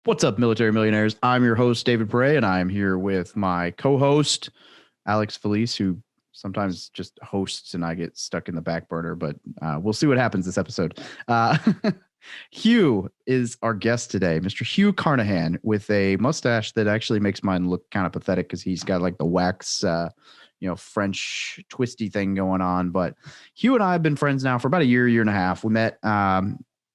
What's up, military millionaires? I'm your host, David Bray, and I'm here with my co-host, Alex Felice, who sometimes just hosts and I get stuck in the back burner, but we'll see what happens this episode. Hugh is our guest today, Mr. Hugh Carnahan, with a mustache that actually makes mine look kind of pathetic because he's got like the wax, French twisty thing going on. But Hugh and I have been friends now for about a year and a half. We met,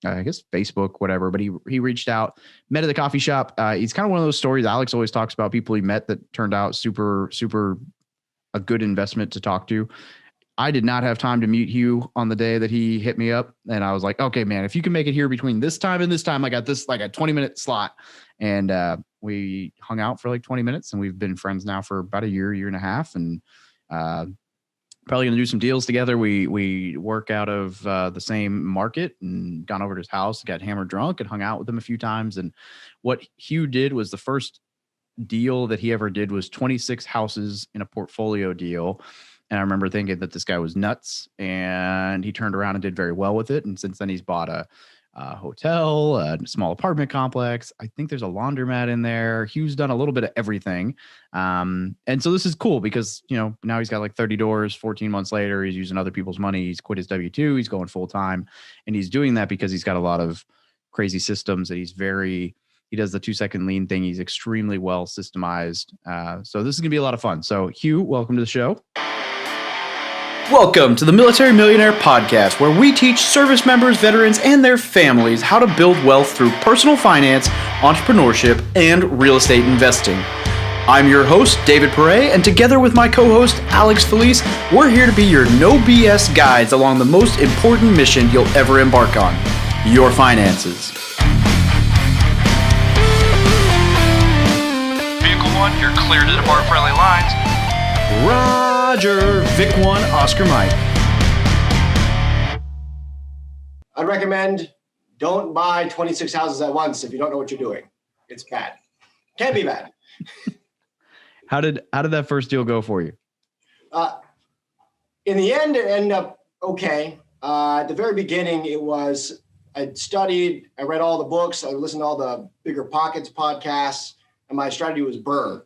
I guess Facebook, whatever, but he reached out, met at the coffee shop. He's kind of one of those stories Alex always talks about, people he met that turned out super a good investment to talk to. I did not have time to meet Hugh on the day that he hit me up. And I was like, okay, man, if you can make it here between this time and this time, I got this like a 20-minute slot. And we hung out for like 20 minutes and we've been friends now for about a year and a half. And probably going to do some deals together. We work out of the same market and gone over to his house, got hammered drunk and hung out with him a few times. And what Hugh did was the first deal that he ever did was 26 houses in a portfolio deal. And I remember thinking that this guy was nuts, and he turned around and did very well with it. And since then he's bought a hotel, a small apartment complex. I think there's a laundromat in there. Hugh's done a little bit of everything. And so this is cool because, now he's got like 30 doors, 14 months later, he's using other people's money. He's quit his W-2. He's going full time. And he's doing that because he's got a lot of crazy systems that he does the 2-second lean thing. He's extremely well systemized. So this is going to be a lot of fun. So Hugh, welcome to the show. Welcome to the Military Millionaire Podcast, where we teach service members, veterans, and their families how to build wealth through personal finance, entrepreneurship, and real estate investing. I'm your host, David Perret, and together with my co-host, Alex Felice, we're here to be your no BS guides along the most important mission you'll ever embark on, your finances. Vehicle 1, you're clear to depart friendly lines. Roger, Vic 1, Oscar Mike. I'd recommend don't buy 26 houses at once if you don't know what you're doing. It's bad. Can be bad. How did that first deal go for you? In the end, it ended up okay. At the very beginning, I'd studied, I read all the books, I listened to all the Bigger Pockets podcasts, and my strategy was burn.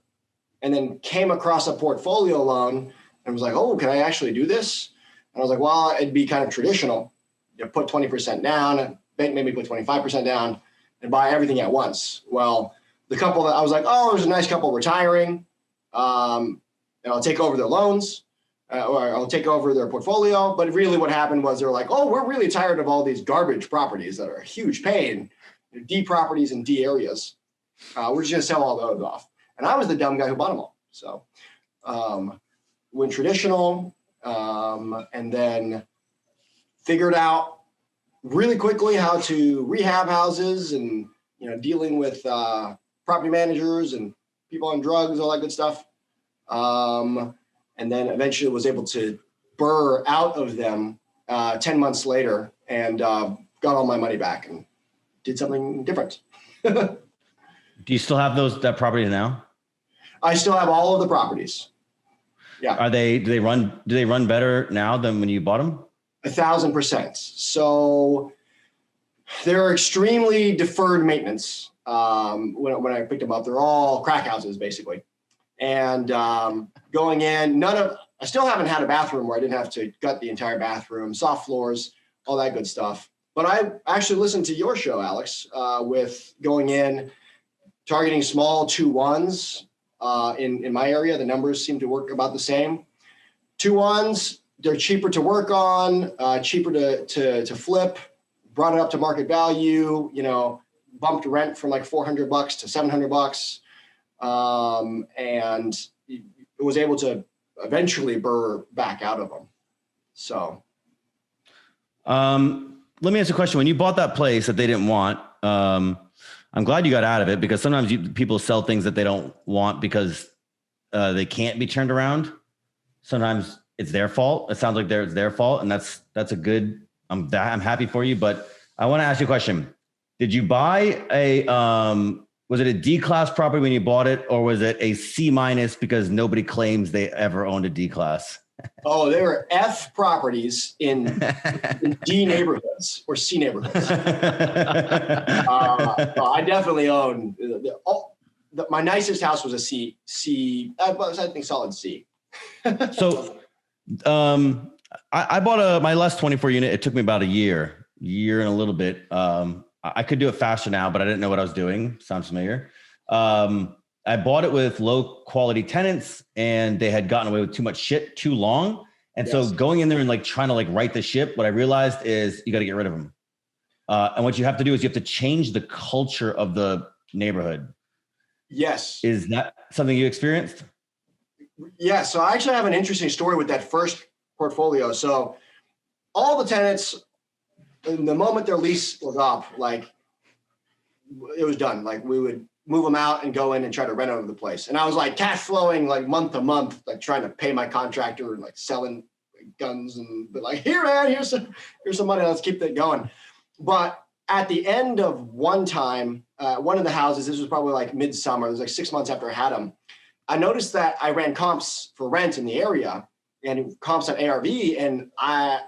And then came across a portfolio loan and was like, oh, can I actually do this? And I was like, well, it'd be kind of traditional. You put 20% down, bank maybe put 25% down and buy everything at once. Well, the couple that I was like, oh, there's a nice couple retiring. And I'll take over their loans or I'll take over their portfolio. But really what happened was they're like, oh, we're really tired of all these garbage properties that are a huge pain, D properties in D areas. We're just going to sell all those off. And I was the dumb guy who bought them all. So went traditional and then figured out really quickly how to rehab houses and, dealing with property managers and people on drugs, all that good stuff. And then eventually was able to burr out of them 10 months later and got all my money back and did something different. Do you still have that property now? I still have all of the properties. Yeah. Do they run better now than when you bought them? 1,000%. So they're extremely deferred maintenance. When I picked them up, they're all crack houses basically. And going in, I still haven't had a bathroom where I didn't have to gut the entire bathroom, soft floors, all that good stuff. But I actually listened to your show, Alex, with going in, targeting small 2-1s. In my area, the numbers seem to work about the same. 2-1s, they're cheaper to work on, cheaper to flip, brought it up to market value, bumped rent from like $400 to $700. And it was able to eventually burr back out of them. So. Let me ask you a question. When you bought that place that they didn't want, I'm glad you got out of it because sometimes people sell things that they don't want because they can't be turned around. Sometimes it's their fault. It sounds like it's their fault. And that's a good, I'm happy for you, but I want to ask you a question. Did you buy was it a D class property when you bought it, or was it a C- because nobody claims they ever owned a D class? Oh, there were F properties in D neighborhoods or C neighborhoods. I definitely own my nicest house was a C. I think solid C. So, I bought my last 24 unit. It took me about a year and a little bit. I could do it faster now, but I didn't know what I was doing. Sounds familiar. I bought it with low quality tenants, and they had gotten away with too much shit too long. And so going in there and like trying to like right the ship, what I realized is you got to get rid of them. And what you have to do is you have to change the culture of the neighborhood. Yes. Is that something you experienced? Yeah. So I actually have an interesting story with that first portfolio. So all the tenants, in the moment their lease was up, like it was done. Like we would move them out and go in and try to rent over the place. And I was like cash flowing like month to month, like trying to pay my contractor and like selling guns and but like, here, man, here's some money. Let's keep that going. But at the end of one time, one of the houses, this was probably like midsummer, it was like 6 months after I had them. I noticed that I ran comps for rent in the area and comps on ARV. And I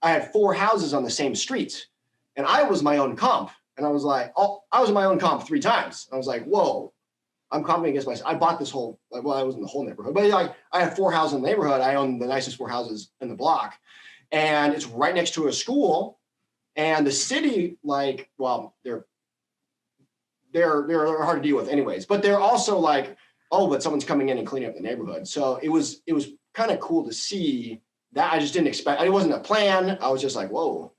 had 4 houses on the same street and I was my own comp. And I was like, oh, I was in my own comp 3 times. I was like, whoa, I'm comping against myself. I bought this whole, like, well, I was in the whole neighborhood, but like I have 4 houses in the neighborhood. I own the nicest 4 houses in the block and it's right next to a school and the city, like, well, they're hard to deal with anyways, but they're also like, oh, but someone's coming in and cleaning up the neighborhood. So it was kind of cool to see that. I just didn't expect, it wasn't a plan. I was just like, whoa,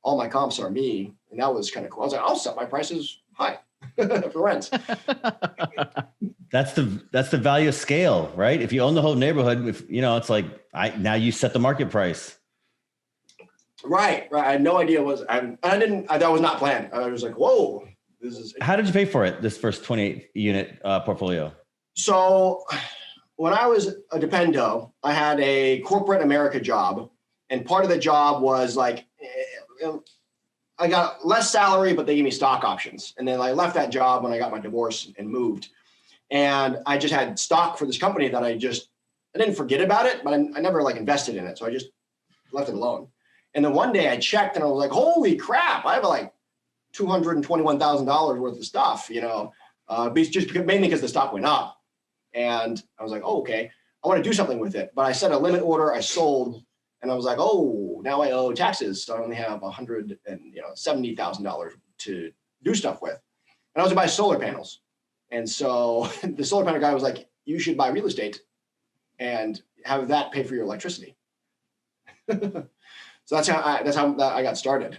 all my comps are me. And that was kind of cool. I was like, I'll set my prices high for rent. That's the value of scale, right? If you own the whole neighborhood, if it's like now you set the market price. Right. I had no idea that was not planned. I was like, whoa, this is. How did you pay for it? This first 28 unit portfolio? So when I was a dependo, I had a corporate America job. And part of the job was like, I got less salary, but they gave me stock options. And then I left that job when I got my divorce and moved. And I just had stock for this company that I didn't forget about it, but I never like invested in it. So I just left it alone. And then one day I checked and I was like, holy crap, I have like $221,000 worth of mainly because the stock went up. And I was like, oh, okay, I want to do something with it. But I set a limit order, I sold. And I was like, oh, now I owe taxes. So I only have $170,000 to do stuff with. And I was going to buy solar panels. And so the solar panel guy was like, you should buy real estate and have that pay for your electricity. So that's how I got started.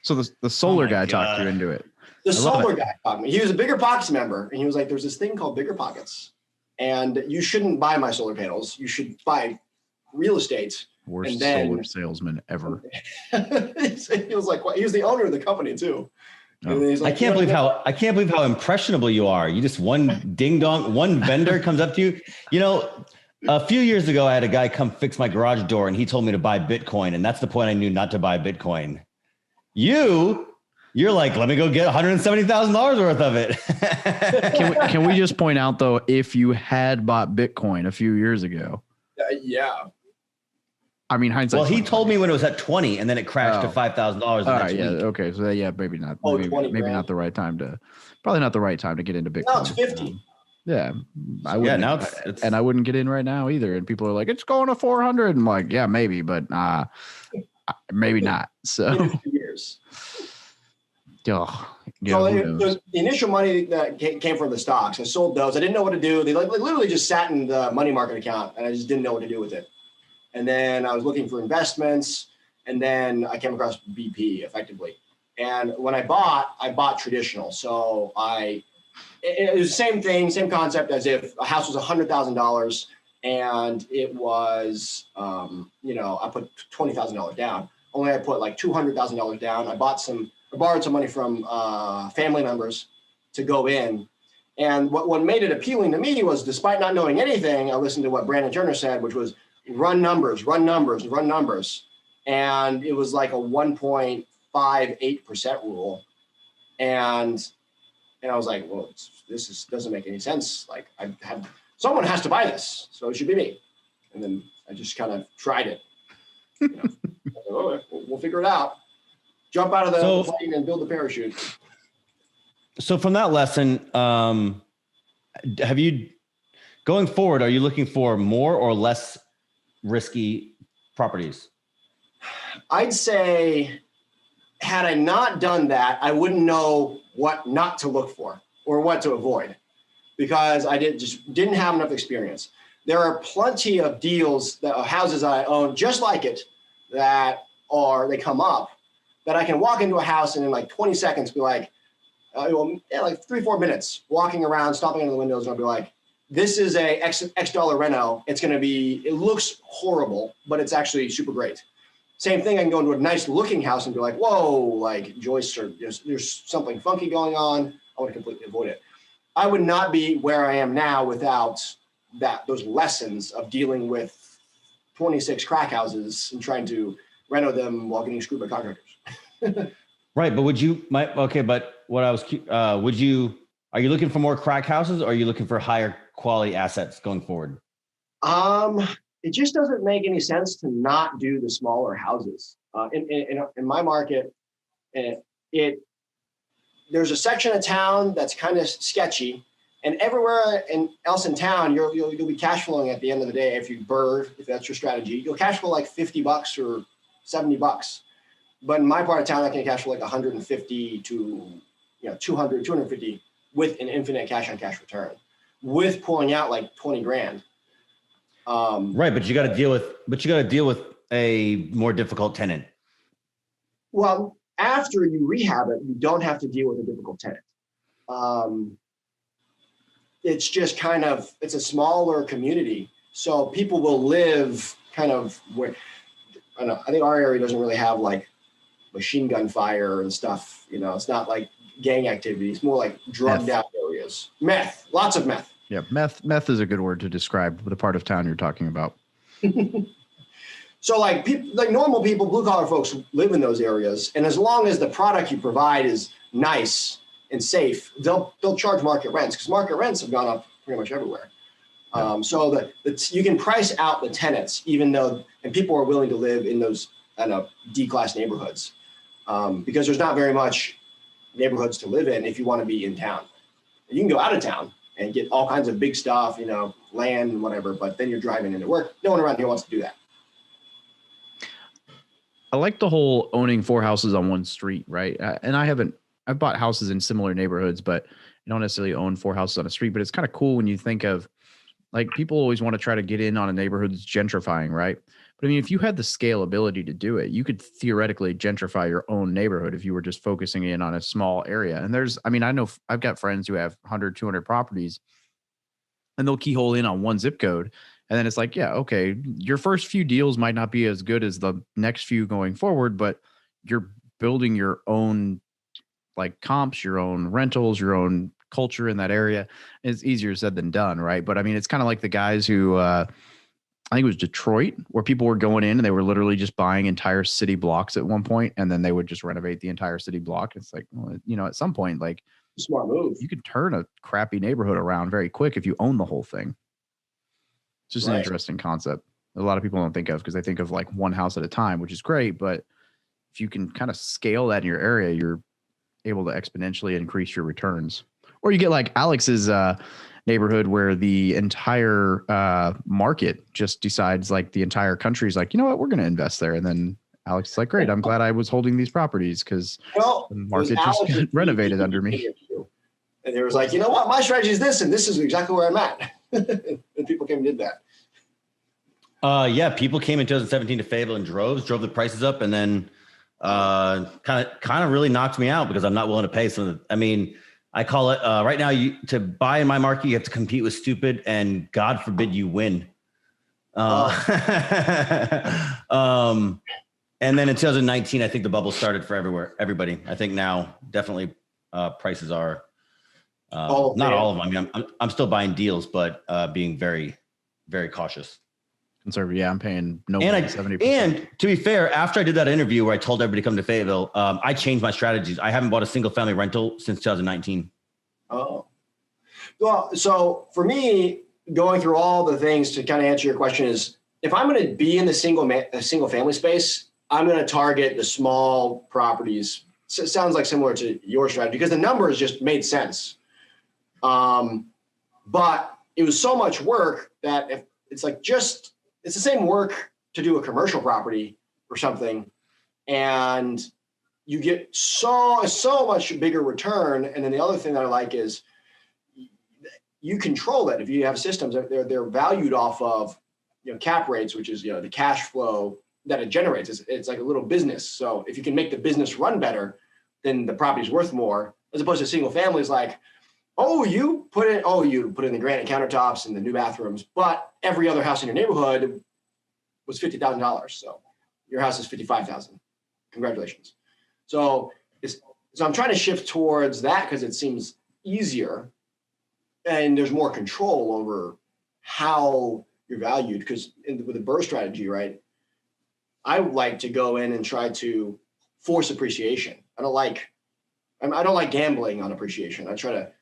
So the solar guy talked you into it. The solar guy taught me. He was a Bigger Pockets member. And he was like, there's this thing called Bigger Pockets. And you shouldn't buy my solar panels. You should buy real estate. Worst solar salesman ever. He was like, well, he was the owner of the company too. Oh. Like, I can't believe how impressionable you are. You just one ding dong, one vendor comes up to you. A few years ago, I had a guy come fix my garage door and he told me to buy Bitcoin. And that's the point I knew not to buy Bitcoin. You're like, let me go get $170,000 worth of it. Can we just point out though, if you had bought Bitcoin a few years ago? Yeah. I mean, hindsight. Well, he told me when it was at 20 and then it crashed to $5,000. All right. Yeah. Okay. So yeah, maybe not. Maybe not the right time to get into Bitcoin. Now it's 50. Yeah. I wouldn't. Yeah. Now it's and I wouldn't get in right now either. And people are like, it's going to 400. I'm like, yeah, maybe, but maybe not. So. Years. Oh, So the initial money that came from the stocks, I sold those. I didn't know what to do. They like literally just sat in the money market account and I just didn't know what to do with it. And then I was looking for investments and then I came across BP effectively. And when I bought traditional. So it was the same thing, same concept as if a house was $100,000 and it was, I put $20,000 down. Only I put like $200,000 down. I borrowed some money from family members to go in. And what made it appealing to me was, despite not knowing anything, I listened to what Brandon Turner said, which was run numbers. And it was like a 1.58% rule. And I was like, well, this doesn't make any sense. Like I had someone has to buy this, so it should be me. And then I just kind of tried it. You know, oh, we'll figure it out. Jump out of the plane and build the parachute. So from that lesson, have you, going forward, are you looking for more or less risky properties? I'd say, had I not done that, I wouldn't know what not to look for or what to avoid, because I didn't have enough experience. There are plenty of deals, houses I own just like it, they come up, that I can walk into a house and in like 20 seconds be like, like 3-4 minutes walking around, stopping under the windows, and I'll be like, this is a X dollar reno. It looks horrible, but it's actually super great. Same thing, I can go into a nice looking house and be like, whoa, like joists or there's something funky going on. I want to completely avoid it. I would not be where I am now without those lessons of dealing with 26 crack houses and trying to reno them while getting screwed by contractors. Right, but are you looking for more crack houses, or are you looking for higher quality assets going forward? It just doesn't make any sense to not do the smaller houses. In my market, there's a section of town that's kind of sketchy, and everywhere else in town, you'll be cash flowing at the end of the day. If that's your strategy, you'll cash flow like $50 or $70. But in my part of town, I can cash flow like 150 to 200, 250 with an infinite cash on cash return, with pulling out like 20 grand. Right, but you got to deal with a more difficult tenant. Well, after you rehab it, you don't have to deal with a difficult tenant. It's just it's a smaller community, so people will live kind of where. I don't know. I think our area doesn't really have like machine gun fire and stuff. It's not like gang activity. It's more like drugged out areas. Meth, lots of meth. Yeah, meth is a good word to describe the part of town you're talking about. So like normal people, blue collar folks live in those areas, and as long as the product you provide is nice and safe, they'll charge market rents, because market rents have gone up pretty much everywhere. So you can price out the tenants, and people are willing to live in those D-class neighborhoods, because there's not very much neighborhoods to live in if you want to be in town. You can go out of town and get all kinds of big stuff, land and whatever, but then you're driving into work. No one around here wants to do that. I like the whole owning 4 houses on one street, right? And I've bought houses in similar neighborhoods, but you don't necessarily own 4 houses on a street. But it's kind of cool when you think of, like, people always want to try to get in on a neighborhood that's gentrifying, right? But I mean, if you had the scalability to do it, you could theoretically gentrify your own neighborhood if you were just focusing in on a small area. And I know I've got friends who have 100, 200 properties, and they'll keyhole in on one zip code. And then it's like, yeah, okay, your first few deals might not be as good as the next few going forward, but you're building your own like comps, your own rentals, your own culture in that area. It's easier said than done, right? But I mean, it's kind of like the guys who, I think it was Detroit, where people were going in and they were literally just buying entire city blocks at one point, and then they would just renovate the entire city block. It's like, well, at some point, like, smart move. You could turn a crappy neighborhood around very quick if you own the whole thing. It's just an interesting concept a lot of people don't think of, because they think of like one house at a time, which is great. But if you can kind of scale that in your area, you're able to exponentially increase your returns. Or you get like Alex's neighborhood, where the entire market just decides, like, the entire country's like, you know what, we're going to invest there. And then Alex is like, great, I'm glad I was holding these properties, because the market just renovated under me. And they was like, you know what, my strategy is this, and this is exactly where I'm at. And people came and did that. Yeah, people came in 2017 to Fable in droves, drove the prices up, and then kind of really knocked me out, because I'm not willing to pay some of the, I mean, I call it right now, to buy in my market, you have to compete with stupid, and God forbid you win. And then in 2019, I think the bubble started for everybody. I think now definitely prices are not all of them. I mean, I'm still buying deals, but being very, very cautious. Conservative. Yeah, I'm paying no more and than 70%. And to be fair, after I did that interview where I told everybody to come to Fayetteville, I changed my strategies. I haven't bought a single family rental since 2019. Oh, well, so for me, going through all the things to kind of answer your question is, if I'm going to be in the single family space, I'm going to target the small properties. So it sounds like similar to your strategy because the numbers just made sense. But it was so much work that if it's the same work to do a commercial property or something, and you get so much bigger return. And then the other thing that I like is you control it. If you have systems, they're valued off of cap rates, which is the cash flow that it generates. It's like a little business. So if you can make the business run better, then the property's worth more, as opposed to single families like, you put in the granite countertops and the new bathrooms, but every other house in your neighborhood was $50,000. So your house is $55,000. Congratulations. So I'm trying to shift towards that because it seems easier and there's more control over how you're valued. Because with the BRRRR strategy, right, I would like to go in and try to force appreciation. I don't like gambling on appreciation. I try to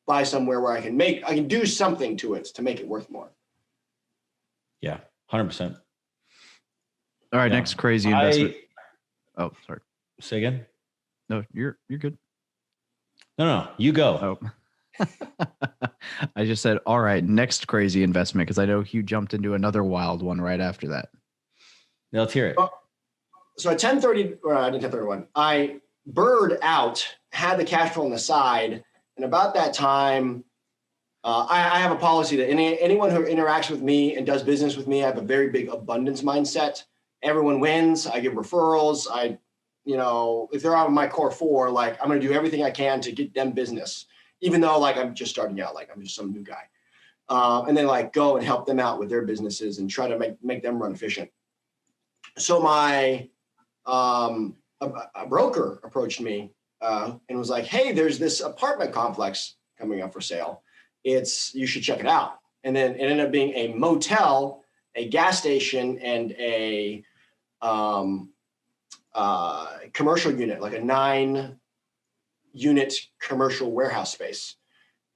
buy somewhere where I can do something to it to make it worth more. Yeah, 100%. All right, next crazy investment. Oh, sorry. Say again? No, you're good. No, you go. Oh. I just said, all right, next crazy investment, because I know Hugh jumped into another wild one right after that. Yeah, let's hear it. So at 10:30, or I didn't 10:31, I BRRRR'd out, had the cash flow on the side, and about that time, I have a policy that anyone who interacts with me and does business with me, I have a very big abundance mindset. Everyone wins. I give referrals. If they're on my core four, like I'm going to do everything I can to get them business, even though like I'm just starting out, like I'm just some new guy, and then like go and help them out with their businesses and try to make them run efficient. So my a broker approached me and was like, "Hey, there's this apartment complex coming up for sale. You should check it out." And then it ended up being a motel, a gas station, and a commercial unit, like a 9-unit commercial warehouse space.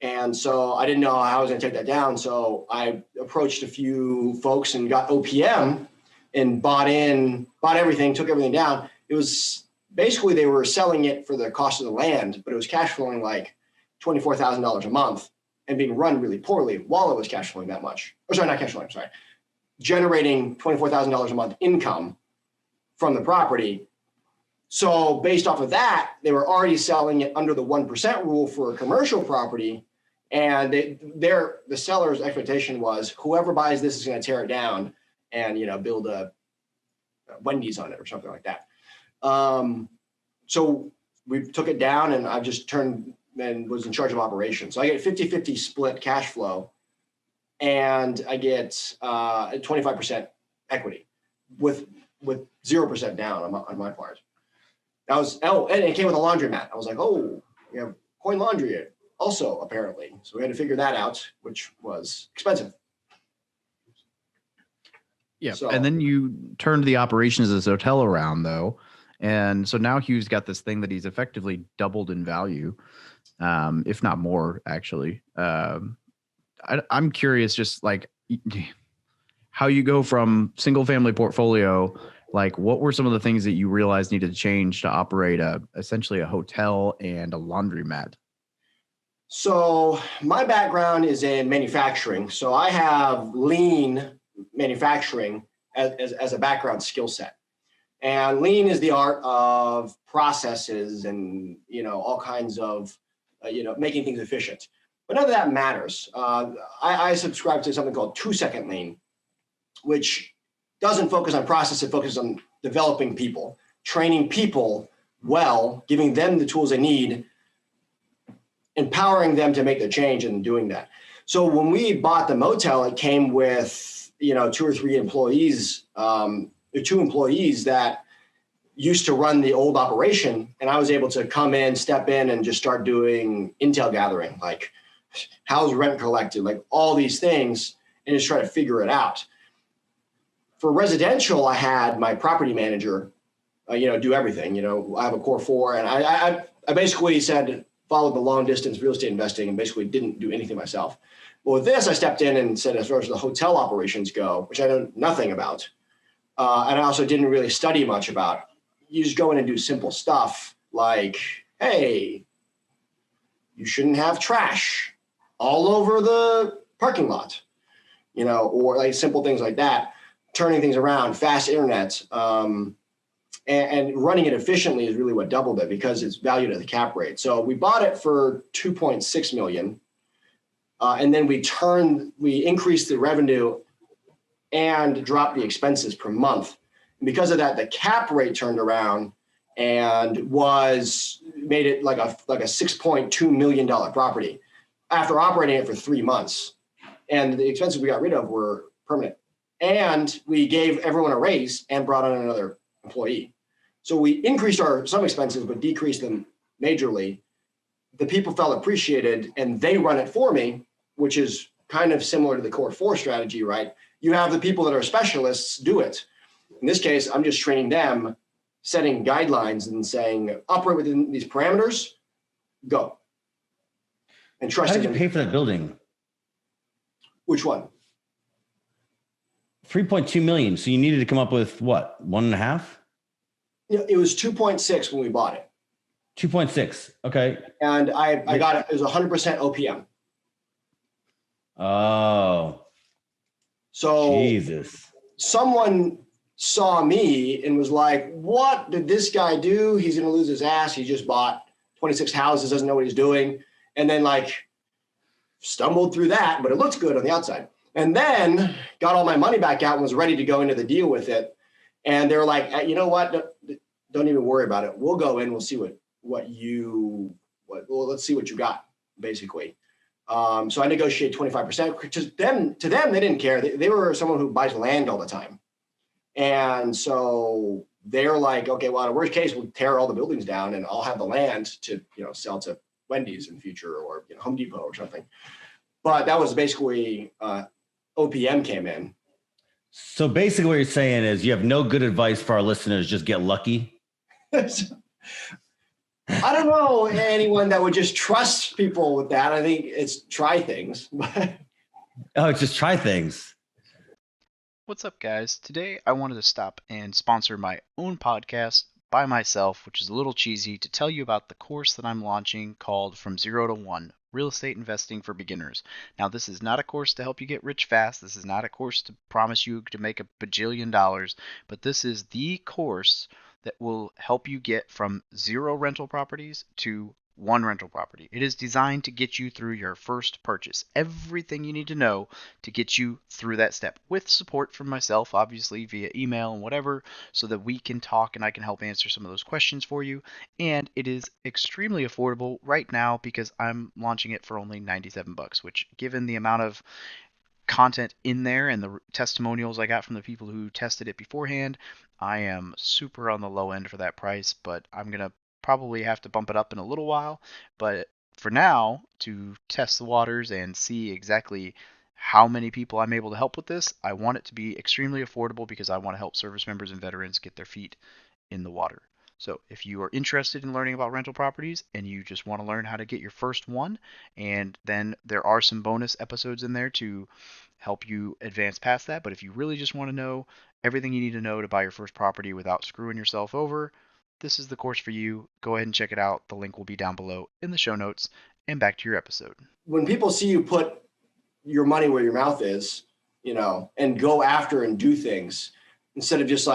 And so I didn't know how I was going to take that down. So I approached a few folks and got OPM and bought everything, took everything down. It was basically they were selling it for the cost of the land, but it was cash flowing like $24,000 a month and being run really poorly while it was cash flowing that much. Or sorry, not cash flowing, sorry. Generating $24,000 a month income from the property. So based off of that, they were already selling it under the 1% rule for a commercial property. And the seller's expectation was whoever buys this is going to tear it down and build a Wendy's on it or something like that. So we took it down and I just turned and was in charge of operations. So I get 50-50 split cash flow and I get 25% equity with 0% down on my part. And it came with a laundromat. I was like, we have coin laundry also apparently. So we had to figure that out, which was expensive. Yeah. So, and then you turned the operations of this hotel around though. And so now Hugh's got this thing that he's effectively doubled in value, if not more actually. I'm curious just like how you go from single family portfolio. Like, what were some of the things that you realized needed to change to operate essentially a hotel and a laundromat? So my background is in manufacturing. So I have lean manufacturing as a background skill set. And lean is the art of processes and, all kinds of, making things efficient. But none of that matters. I subscribe to something called 2-second lean, which doesn't focus on process, it focuses on developing people, training people well, giving them the tools they need, empowering them to make the change and doing that. So when we bought the motel, it came with, 2 or 3 employees, 2 employees that used to run the old operation. And I was able to come in, step in and just start doing intel gathering, like how's rent collected, like all these things, and just try to figure it out. For residential, I had my property manager, do everything. I have a core 4, and I basically said, followed the long distance real estate investing and basically didn't do anything myself. Well, with this, I stepped in and said, as far as the hotel operations go, which I know nothing about, and I also didn't really study much about, you just go in and do simple stuff like, hey, you shouldn't have trash all over the parking lot, or like simple things like that, turning things around, fast internet, and running it efficiently is really what doubled it because it's valued at the cap rate. So we bought it for $2.6 million. And then we increased the revenue and dropped the expenses per month. And because of that, the cap rate turned around and made it like a $6.2 million property after operating it for 3 months. And the expenses we got rid of were permanent. And we gave everyone a raise and brought on another employee. So we increased some expenses, but decreased them majorly. The people felt appreciated and they run it for me, which is kind of similar to the core 4 strategy, right? You have the people that are specialists do it. In this case, I'm just training them, setting guidelines and saying, operate within these parameters, go. And trust. How did you pay for that building? Which one? 3.2 million. So you needed to come up with what? 1.5? It was 2.6 when we bought it. 2.6. Okay. And I got it. It was 100% OPM. Oh. So Jesus. Someone saw me and was like, what did this guy do? He's going to lose his ass. He just bought 26 houses, doesn't know what he's doing. And then stumbled through that, but it looked good on the outside. And then got all my money back out and was ready to go into the deal with it. And they were like, you know what? Don't even worry about it. We'll go in. We'll see let's see what you got, basically. So I negotiated 25%. To them, they didn't care. They were someone who buys land all the time. And so they're like, okay, well, in the worst case, we'll tear all the buildings down and I'll have the land to, sell to Wendy's in the future or Home Depot or something. But that was basically OPM came in. So basically what you're saying is you have no good advice for our listeners, just get lucky. I don't know anyone that would just trust people with that. I think it's try things. Oh, just try things. What's up, guys? Today I wanted to stop and sponsor my own podcast by myself, which is a little cheesy, to tell you about the course that I'm launching called From Zero to One, Real Estate Investing for Beginners. Now, this is not a course to help you get rich fast. This is not a course to promise you to make $1 bajillion, but this is the course that will help you get from 0 rental properties to 1 rental property. It is designed to get you through your first purchase. Everything you need to know to get you through that step, with support from myself, obviously via email and whatever, so that we can talk and I can help answer some of those questions for you. And it is extremely affordable right now because I'm launching it for only $97, which, given the amount of content in there and the testimonials I got from the people who tested it beforehand, I am super on the low end for that price, but I'm going to probably have to bump it up in a little while. But for now, to test the waters and see exactly how many people I'm able to help with this, I want it to be extremely affordable because I want to help service members and veterans get their feet in the water. So if you are interested in learning about rental properties and you just want to learn how to get your first one, and then there are some bonus episodes in there to help you advance past that. But if you really just want to know everything you need to know to buy your first property without screwing yourself over, this is the course for you. Go ahead and check it out. The link will be down below in the show notes. And back to your episode. When people see you put your money where your mouth is, and go after and do things instead of just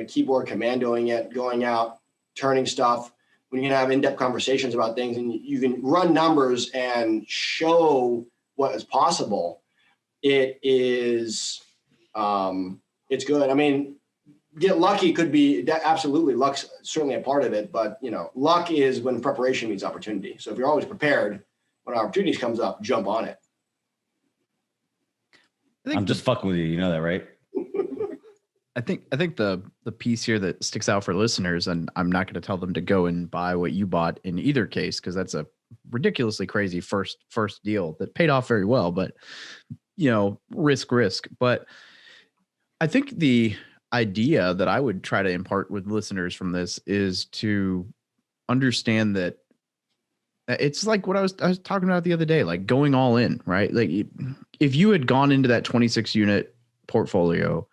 keyboard commandoing it, going out, turning stuff, when you can have in-depth conversations about things and you can run numbers and show what is possible, it is, it's good. I mean, get lucky could be that, absolutely. Luck's certainly a part of it, but luck is when preparation meets opportunity. So if you're always prepared, when opportunities comes up, jump on it. I'm just fucking with you. You know that, right? I think the piece here that sticks out for listeners, and I'm not going to tell them to go and buy what you bought in either case, because that's a ridiculously crazy first deal that paid off very well, but risk. But I think the idea that I would try to impart with listeners from this is to understand that It's like what I was talking about the other day, like going all in, right? Like if you had gone into that 26 unit portfolio,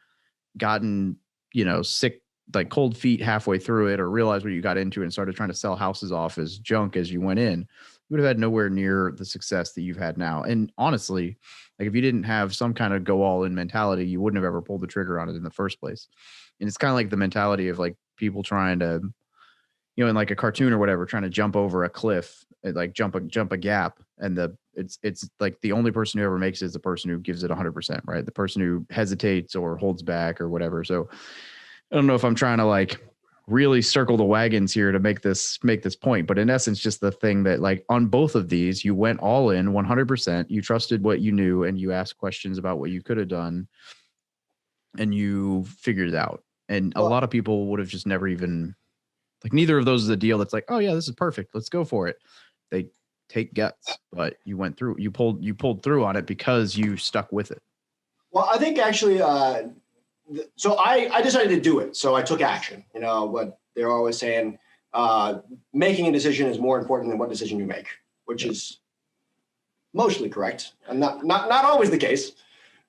gotten, sick, like cold feet halfway through it, or realized what you got into and started trying to sell houses off as junk as you went in, you would have had nowhere near the success that you've had now. And honestly, like if you didn't have some kind of go all in mentality, you wouldn't have ever pulled the trigger on it in the first place. And it's kind of like the mentality of like people trying to, in like a cartoon or whatever, trying to jump over a cliff, like jump a gap. And it's like the only person who ever makes it is the person who gives it 100%, right? The person who hesitates or holds back or whatever. So I don't know if I'm trying to like really circle the wagons here to make this point, but in essence, just the thing that like on both of these, you went all in 100%, you trusted what you knew and you asked questions about what you could have done and you figured it out. And a lot of people would have just never even, like, neither of those is a deal that's like, oh yeah, this is perfect, let's go for it. They take guts, but you pulled through on it because you stuck with it. Well, I think actually, so I decided to do it. So I took action, what they're always saying, making a decision is more important than what decision you make, which is mostly correct. And not always the case,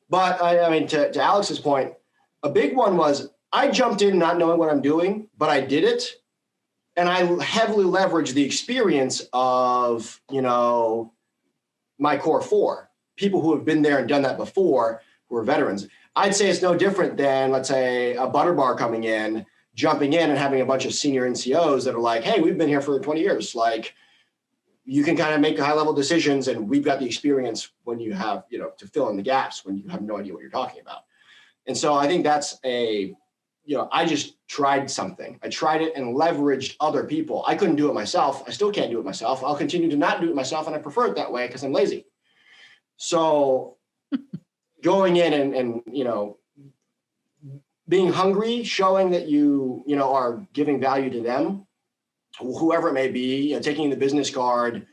but I mean, to Alex's point, a big one was I jumped in not knowing what I'm doing, but I did it. And I heavily leveraged the experience of, my core four, people who have been there and done that before, who are veterans. I'd say it's no different than, let's say, a butter bar coming in, jumping in and having a bunch of senior NCOs that are like, hey, we've been here for 20 years. Like, you can kind of make high level decisions and we've got the experience when you have, to fill in the gaps when you have no idea what you're talking about. And so I think that's I just tried something. I tried it and leveraged other people. I couldn't do it myself. I still can't do it myself. I'll continue to not do it myself. And I prefer it that way because I'm lazy. So going in and being hungry, showing that you are giving value to them, whoever it may be, taking the business card,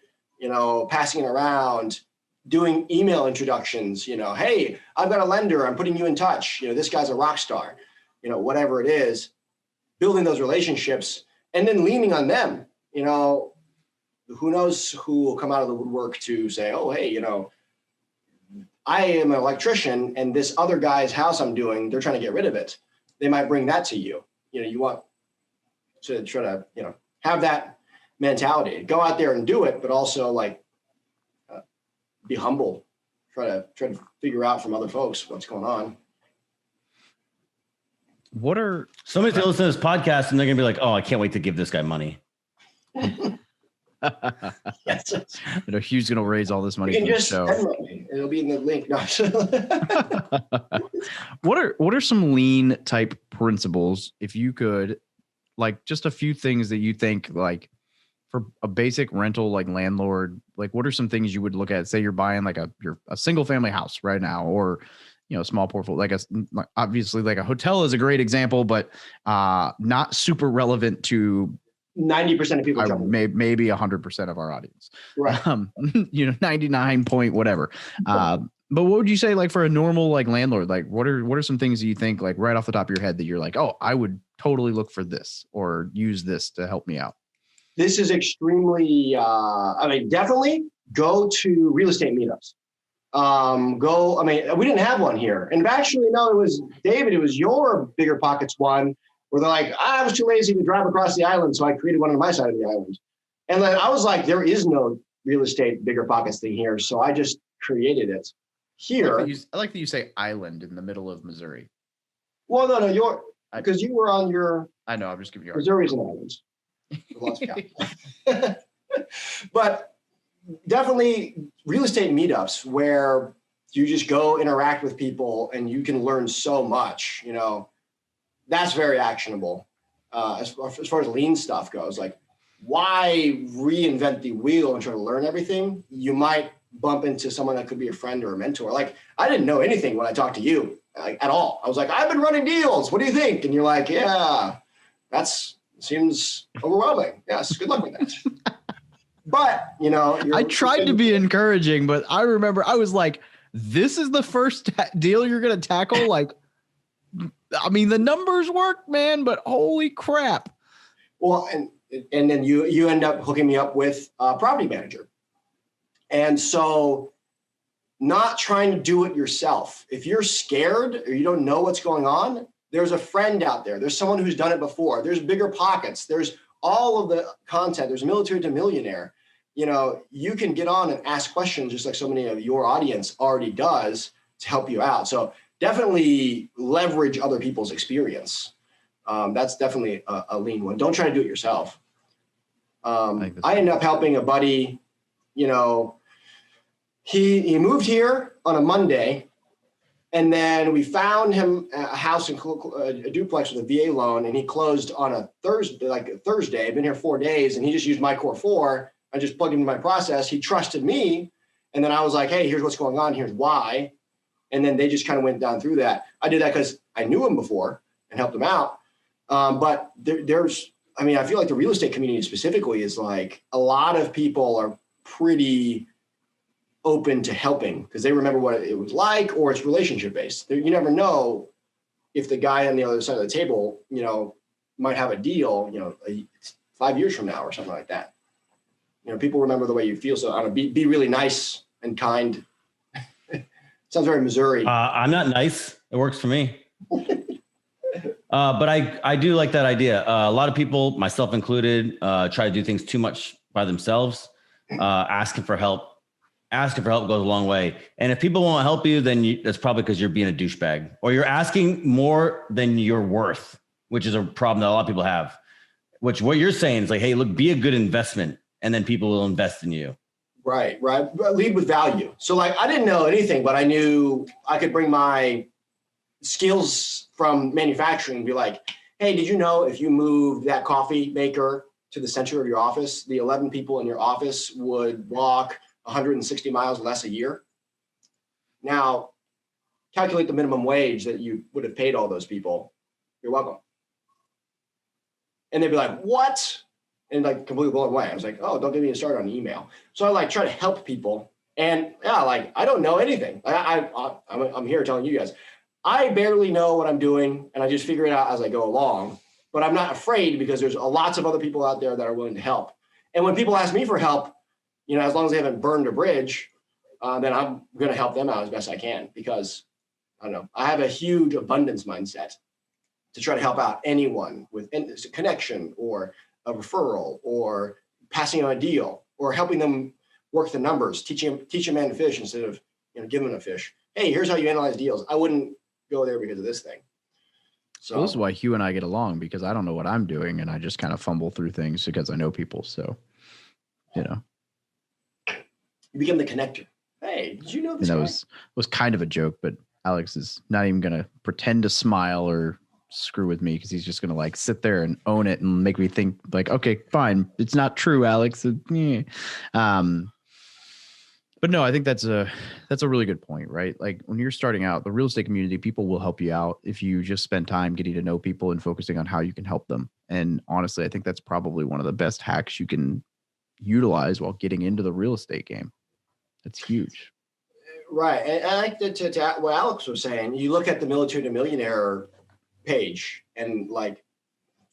passing it around, doing email introductions, hey, I've got a lender, I'm putting you in touch. This guy's a rock star, whatever it is, building those relationships and then leaning on them. Who knows who will come out of the woodwork to say, oh, hey, I am an electrician and this other guy's house I'm doing, they're trying to get rid of it. They might bring that to you. You want to try to, have that mentality, go out there and do it, but also like be humble, try to figure out from other folks what's going on. What are somebody's gonna listen to this podcast and they're gonna be like, oh, I can't wait to give this guy money. Yes. Hugh's gonna raise all this money. You can just it'll be in the link. No. What are some lean type principles, if you could, like just a few things that you think, like for a basic rental, like landlord, like what are some things you would look at? Say you're buying like a single family house right now, or small portfolio, obviously like a hotel is a great example, but not super relevant to 90% of people. Maybe 100% of our audience, right? 99 point whatever. But what would you say, like for a normal like landlord, like what are some things you think, like right off the top of your head, that you're like, oh, I would totally look for this or use this to help me out? This is extremely, definitely go to real estate meetups. We didn't have one here. And actually, no, it was David, it was your Bigger Pockets one where they're like, I was too lazy to drive across the island. So I created one on my side of the island. And then I was like, there is no real estate Bigger Pockets thing here. So I just created it here. I like that you say island in the middle of Missouri. Well, no, because you were on your. I know, I'm just giving you. Missouri's an island. But definitely real estate meetups where you just go interact with people and you can learn so much, that's very actionable. As far as lean stuff goes, like why reinvent the wheel and try to learn everything? You might bump into someone that could be a friend or a mentor. Like I didn't know anything when I talked to you at all. I was like, I've been running deals. What do you think? And you're like, yeah, seems overwhelming. Yes. Good luck with that. But, I tried to be encouraging, but I remember I was like, this is the first deal you're going to tackle. Like, I mean, the numbers work, man, but holy crap. Well, and And then you end up hooking me up with a property manager. And so not trying to do it yourself. If you're scared or you don't know what's going on, there's a friend out there. There's someone who's done it before. There's Bigger Pockets. There's all of the content. There's Military to Millionaire. You can get on and ask questions just like so many of your audience already does to help you out. So definitely leverage other people's experience. That's definitely a lean one. Don't try to do it yourself. I ended up helping a buddy, he moved here on a Monday, and then we found him a house in a duplex with a VA loan, and he closed on a Thursday. I've been here 4 days, and he just used my Core 4. I just plugged into my process. He trusted me, and then I was like, hey, here's what's going on. Here's why. And then they just kind of went down through that. I did that because I knew him before and helped him out. But I feel like the real estate community specifically is like a lot of people are pretty open to helping because they remember what it was like, or it's relationship based. You never know if the guy on the other side of the table, might have a deal, 5 years from now or something like that. People remember the way you feel. So I don't know, be really nice and kind. Sounds very Missouri. I'm not nice. It works for me. But I do like that idea. A lot of people, myself included, try to do things too much by themselves. Asking for help goes a long way. And if people won't help you, then that's probably because you're being a douchebag, or you're asking more than you're worth, which is a problem that a lot of people have. Which what you're saying is like, hey, look, be a good investment, and then people will invest in you. Right. But lead with value. So like, I didn't know anything, but I knew I could bring my skills from manufacturing and be like, hey, did you know if you moved that coffee maker to the center of your office, the 11 people in your office would walk 160 miles less a year? Now, calculate the minimum wage that you would have paid all those people. You're welcome. And they'd be like, what? And like completely blown away. I was like, oh, don't get me started on email. So I like try to help people. And I don't know anything. I'm here telling you guys, I barely know what I'm doing, and I just figure it out as I go along. But I'm not afraid because there's lots of other people out there that are willing to help. And when people ask me for help, as long as they haven't burned a bridge, then I'm going to help them out as best I can, because I don't know, I have a huge abundance mindset to try to help out anyone with a connection or a referral or passing on a deal or helping them work the numbers, teach a man to fish instead of giving them a fish. Hey, here's how you analyze deals. I wouldn't go there because of this thing. So this is why Hugh and I get along, because I don't know what I'm doing and I just kind of fumble through things because I know people. So, you become the connector. Hey, did you know this? That was kind of a joke, but Alex is not even going to pretend to smile or screw with me because he's just going to like sit there and own it and make me think like, okay, fine. It's not true, Alex. But no, I think that's a really good point, right? Like when you're starting out, the real estate community, people will help you out if you just spend time getting to know people and focusing on how you can help them. And honestly, I think that's probably one of the best hacks you can utilize while getting into the real estate game. That's huge. Right. And I like to what Alex was saying. You look at the Military to Millionaire page, and like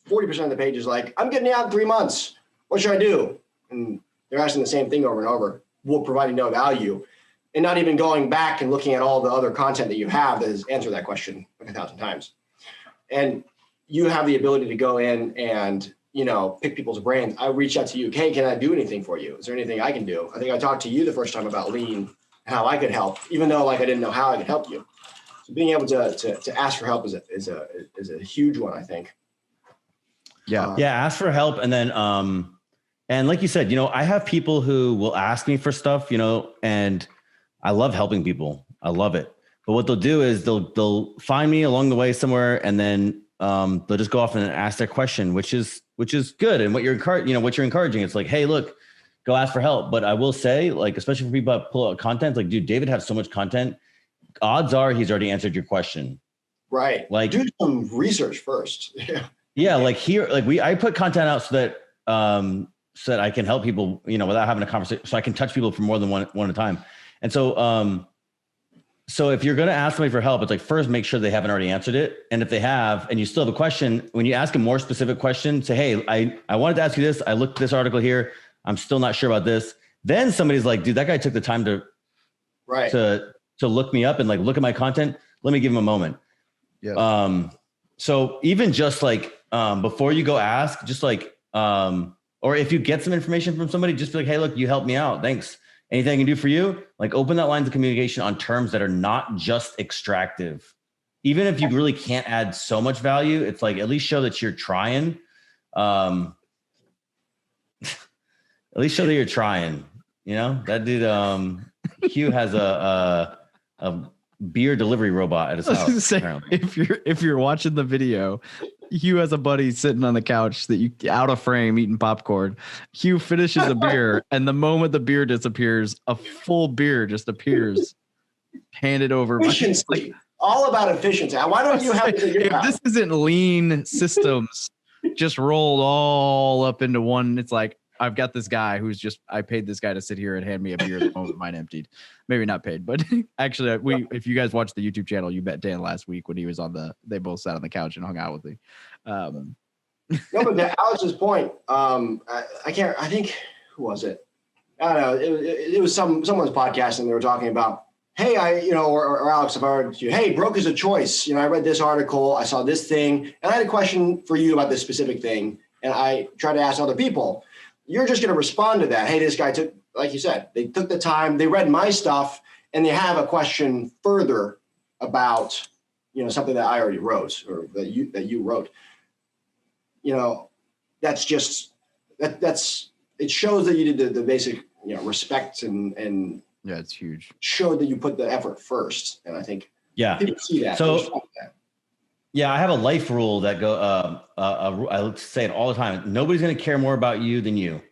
40% of the page is like, I'm getting out in 3 months. What should I do? And they're asking the same thing over and over, will providing no value, and not even going back and looking at all the other content that you have that has answered that question like 1,000 times. And you have the ability to go in and pick people's brains. I reach out to you. Hey, can I do anything for you? Is there anything I can do? I think I talked to you the first time about lean, how I could help, even though like I didn't know how I could help you. So being able to ask for help is a huge one, I think. Yeah. Ask for help. And then, and like you said, I have people who will ask me for stuff, and I love helping people. I love it. But what they'll do is they'll find me along the way somewhere, and then they'll just go off and ask their question, which is good. And what you're encouraging, it's like, hey, look, go ask for help. But I will say, like, especially for people that pull out content, like, dude, David has so much content. Odds are he's already answered your question. Right. Like, do some research first. Yeah. Like here, like I put content out so that I can help people, without having a conversation, so I can touch people for more than one at a time. And so So if you're going to ask somebody for help, it's like, first, make sure they haven't already answered it. And if they have, and you still have a question, when you ask a more specific question, say, hey, I wanted to ask you this. I looked at this article here. I'm still not sure about this. Then somebody's like, dude, that guy took the time to look me up and like, look at my content. Let me give him a moment. Yeah. So even just like, before you go ask, just like, or if you get some information from somebody, just be like, hey, look, you helped me out. Thanks. Anything I can do for you? Like open that lines of communication on terms that are not just extractive. Even if you really can't add so much value, it's like, at least show that you're trying. At least show that you're trying, you know, that dude, Hugh has a beer delivery robot at his house. Say, if you're watching the video, Hugh has a buddy sitting on the couch that you out of frame eating popcorn. Hugh finishes a beer, and the moment the beer disappears, a full beer just appears, handed over. Efficiency. Like, all about efficiency. Why don't you have if this isn't lean systems just rolled all up into one, it's like, I've got this guy who's just, I paid this guy to sit here and hand me a beer the moment mine emptied. Maybe not paid, but actually if you guys watched the YouTube channel, you met Dan last week when he was they both sat on the couch and hung out with me. No, but to Alex's point, I think, who was it? I don't know. It was someone's podcast and they were talking about, hey, or Alex, if I were to you, hey, broke is a choice. You know, I read this article, I saw this thing, and I had a question for you about this specific thing. And I tried to ask other people. You're just going to respond to that. Hey, this guy took, like you said, they took the time, they read my stuff, and they have a question further about, something that I already wrote or that you wrote. That's just, it shows that you did the basic, respect and yeah, it's huge. Showed that you put the effort first. And I think people see that. So, yeah, I have a life rule that I say it all the time. Nobody's going to care more about you than you.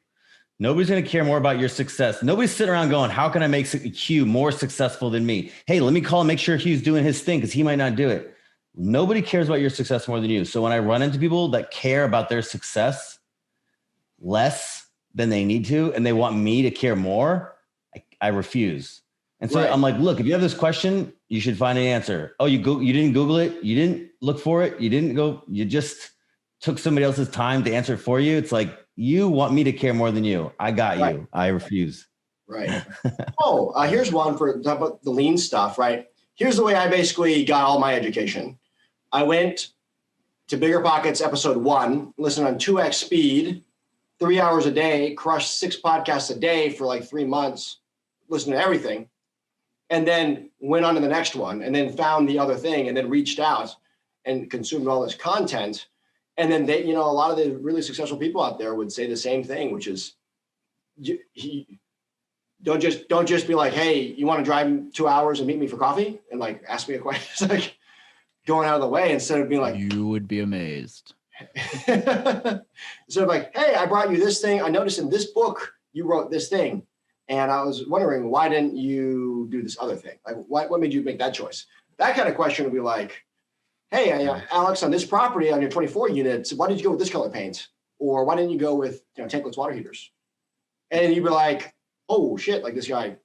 Nobody's going to care more about your success. Nobody's sitting around going, how can I make Hugh more successful than me? Hey, let me call and make sure Hugh's doing his thing because he might not do it. Nobody cares about your success more than you. So when I run into people that care about their success less than they need to, and they want me to care more, I refuse. And so I'm like, look, if you have this question, you should find an answer. Oh, you didn't Google it. You didn't look for it. You just took somebody else's time to answer it for you. It's like, you want me to care more than you. I got you. I refuse. Right. Here's one for the lean stuff, right? Here's the way I basically got all my education. I went to Bigger Pockets episode 1, listened on 2x speed, 3 hours a day, crushed 6 podcasts a day for like 3 months, listened to everything. And then went on to the next one and then found the other thing and then reached out and consumed all this content. And then they, a lot of the really successful people out there would say the same thing, which is don't just be like, hey, you want to drive 2 hours and meet me for coffee and like ask me a question. It's like going out of the way instead of being like, you would be amazed. Instead of like, hey, I brought you this thing. I noticed in this book you wrote this thing. And I was wondering, why didn't you do this other thing? Like, what made you make that choice? That kind of question would be like, hey, Alex, on this property, on your 24 units, why did you go with this color paint? Or why didn't you go with tankless water heaters? And you'd be like, oh, shit, like this guy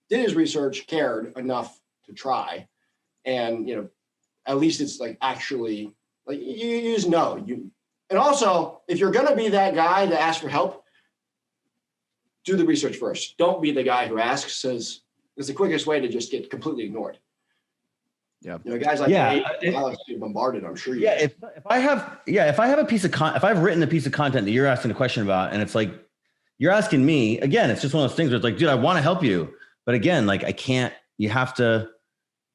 did his research, cared enough to try. And, at least it's like actually, like you just know. And also, if you're going to be that guy to ask for help, do the research first. Don't be the guy who asks, says it's the quickest way to just get completely ignored. Yeah. Guys like Alex get bombarded, I'm sure. If I have a piece of if I've written a piece of content that you're asking a question about, and it's like, you're asking me again, it's just one of those things where it's like, dude, I want to help you. But again, like I can't,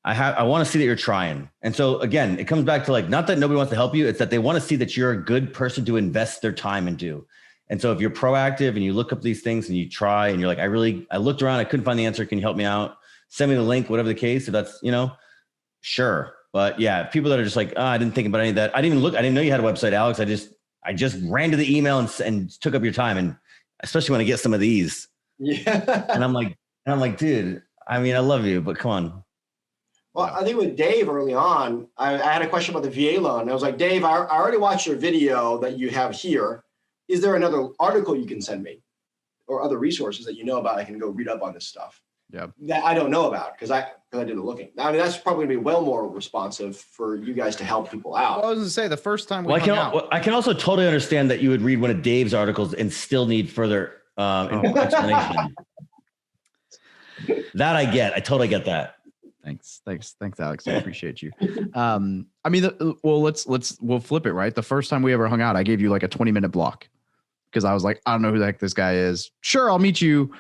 I want to see that you're trying. And so again, it comes back to like, not that nobody wants to help you. It's that they want to see that you're a good person to invest their time into. And so if you're proactive and you look up these things and you try and you're like, I looked around, I couldn't find the answer. Can you help me out? Send me the link, whatever the case. If that's, sure. But yeah, people that are just like, I didn't think about any of that. I didn't know you had a website, Alex. I just ran to the email and took up your time. And especially when I get some of these. Yeah. And I'm like, dude, I mean, I love you, but come on. Well, I think with Dave early on, I had a question about the VA loan. I was like, Dave, I already watched your video that you have here. Is there another article you can send me or other resources that you know about? I can go read up on this stuff. that I don't know about because I did the looking. I mean, that's probably gonna be well more responsive for you guys to help people out. Well, I was gonna say the first time we I can also totally understand that you would read one of Dave's articles and still need further explanation. That I get. I totally get that. Thanks, Alex. I appreciate you. I mean, we'll flip it, right? The first time we ever hung out, I gave you like a 20-minute block because I was like, I don't know who the heck this guy is. Sure, I'll meet you.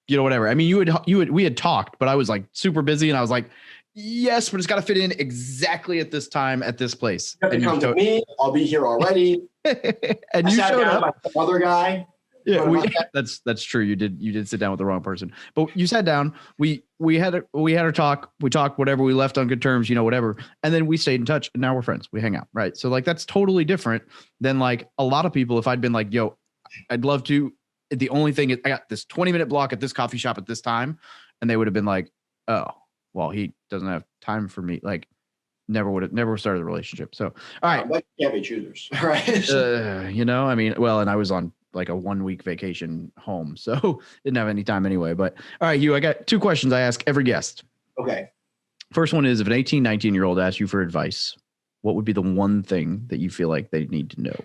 You know, whatever. I mean, we had talked, but I was like super busy, and I was like, yes, but it's got to fit in exactly at this time at this place. You have to come to me. I'll be here already. And you showed up. With other guy. Yeah, that's true. You did sit down with the wrong person, but you sat down. We had a talk. We talked whatever. We left on good terms, you know, whatever. And then we stayed in touch, and now we're friends. We hang out, right? So like that's totally different than like a lot of people. If I'd been like, yo, I'd love to. The only thing is I got this 20-minute block at this coffee shop at this time, and they would have been like, oh, well, he doesn't have time for me. Like, never started the relationship. So, all right, but can't be choosers, right? You know, I mean, well, and I was on like a 1-week vacation home, so didn't have any time anyway. But all right, Hugh, I got 2 questions I ask every guest. Okay. First one is, if an 18, 19-year-old asked you for advice, what would be the one thing that you feel like they need to know?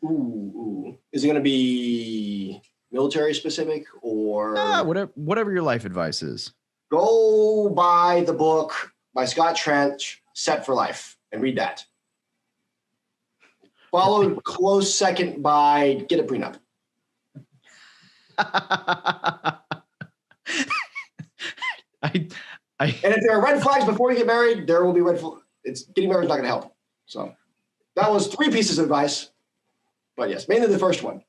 Ooh. Is it going to be military specific or whatever your life advice is? Go buy the book by Scott Trench, Set for Life, and read that. Followed close second by get a prenup. And if there are red flags before you get married, there will be red flags. Getting married is not going to help. So that was 3 pieces of advice. But yes, mainly the first one.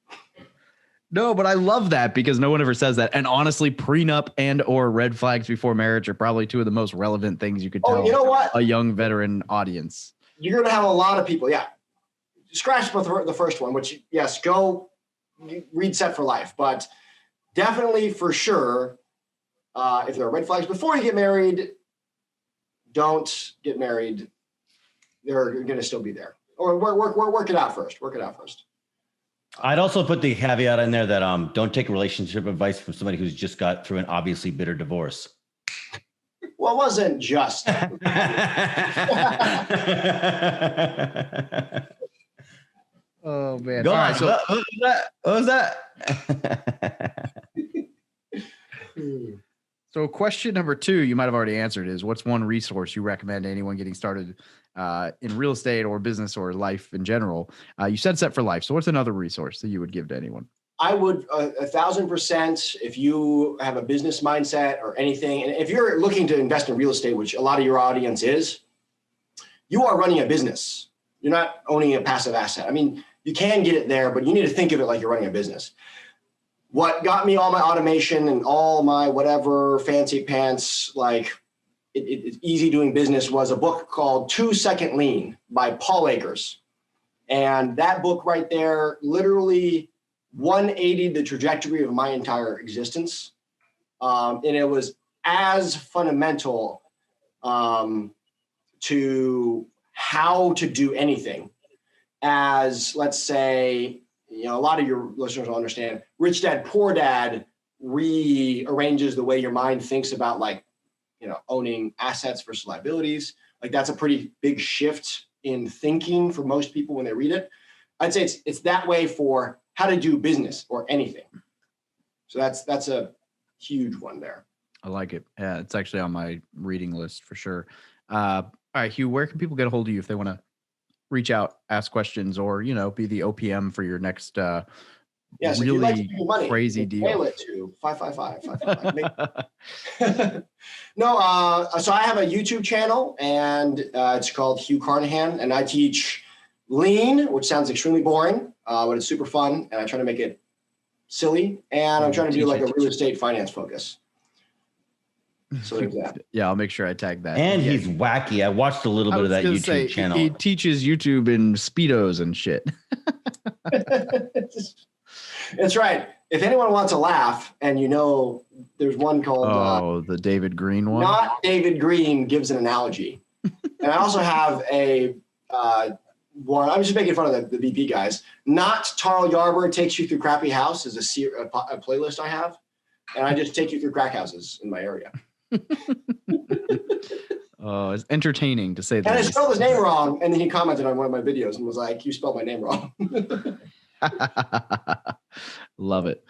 No, but I love that because no one ever says that. And honestly, prenup and or red flags before marriage are probably 2 of the most relevant things you could tell you know what? A young veteran audience. You're going to have a lot of people. Yeah. Scratch the first one, which, yes, go read Set for Life. But definitely for sure, if there are red flags before you get married, don't get married. They're going to still be there. Or work it out first. Work it out first. I'd also put the caveat in there that don't take relationship advice from somebody who's just got through an obviously bitter divorce. Well, it wasn't just. Oh man! Go All on. right, so what was that? So question number 2, you might have already answered, is what's one resource you recommend to anyone getting started in real estate or business or life in general? You said Set for Life. So what's another resource that you would give to anyone? I would 1,000%, if you have a business mindset or anything, and if you're looking to invest in real estate, which a lot of your audience is, you are running a business. You're not owning a passive asset. I mean, you can get it there, but you need to think of it like you're running a business. What got me all my automation and all my whatever fancy pants, like it's easy doing business, was a book called 2 Second Lean by Paul Akers. And that book right there literally 180'd the trajectory of my entire existence. And it was as fundamental to how to do anything as, let's say, you know, a lot of your listeners will understand, Rich Dad, Poor Dad rearranges the way your mind thinks about, like, you know, owning assets versus liabilities. Like, that's a pretty big shift in thinking for most people when they read it. I'd say it's that way for how to do business or anything. So that's a huge one there. I like it. Yeah, it's actually on my reading list for sure. All right, Hugh, where can people get a hold of you if they want to reach out, ask questions, or, you know, be the OPM for your next really crazy deal? Mail it to 555. No, so I have a YouTube channel, and it's called Hugh Carnahan, and I teach lean, which sounds extremely boring, but it's super fun, and I try to make it silly, and I'm trying to do like a real estate finance focus. So there's that. Yeah, I'll make sure I tag that. And he's wacky. I watched a little bit of that YouTube channel. He teaches YouTube in Speedos and shit. That's right. If anyone wants to laugh, and you know, there's one called the David Green one. Not David Green gives an analogy. And I also have a one. I'm just making fun of the VP guys. Not Tarl Yarber takes you through crappy house is a playlist I have. and I just take you through crack houses in my area. Oh, it's entertaining to say And I that. spelled his name wrong, and then he commented on one of my videos and was like, "You spelled my name wrong." Love it.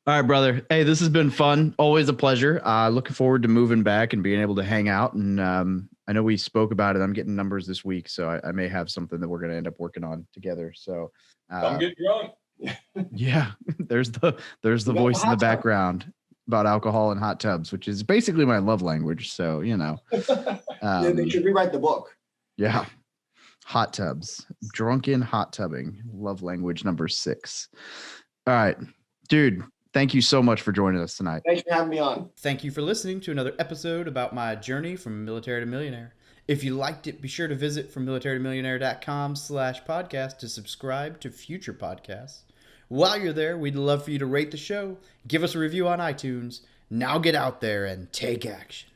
All right, brother. Hey, this has been fun. Always a pleasure. Looking forward to moving back and being able to hang out. And I know we spoke about it. I'm getting numbers this week, so I may have something that we're going to end up working on together. So Come get drunk. yeah, there's the voice in the background about alcohol and hot tubs, which is basically my love language. So, you know, They should rewrite the book. yeah. Hot tubs, drunken hot tubbing, love language number 6. All right, dude. Thank you so much for joining us tonight. Thanks for having me on. Thank you for listening to another episode about my journey from military to millionaire. If you liked it, be sure to visit FromMilitaryToMillionaire.com/podcast to subscribe to future podcasts. While you're there, we'd love for you to rate the show, give us a review on iTunes. Now get out there and take action.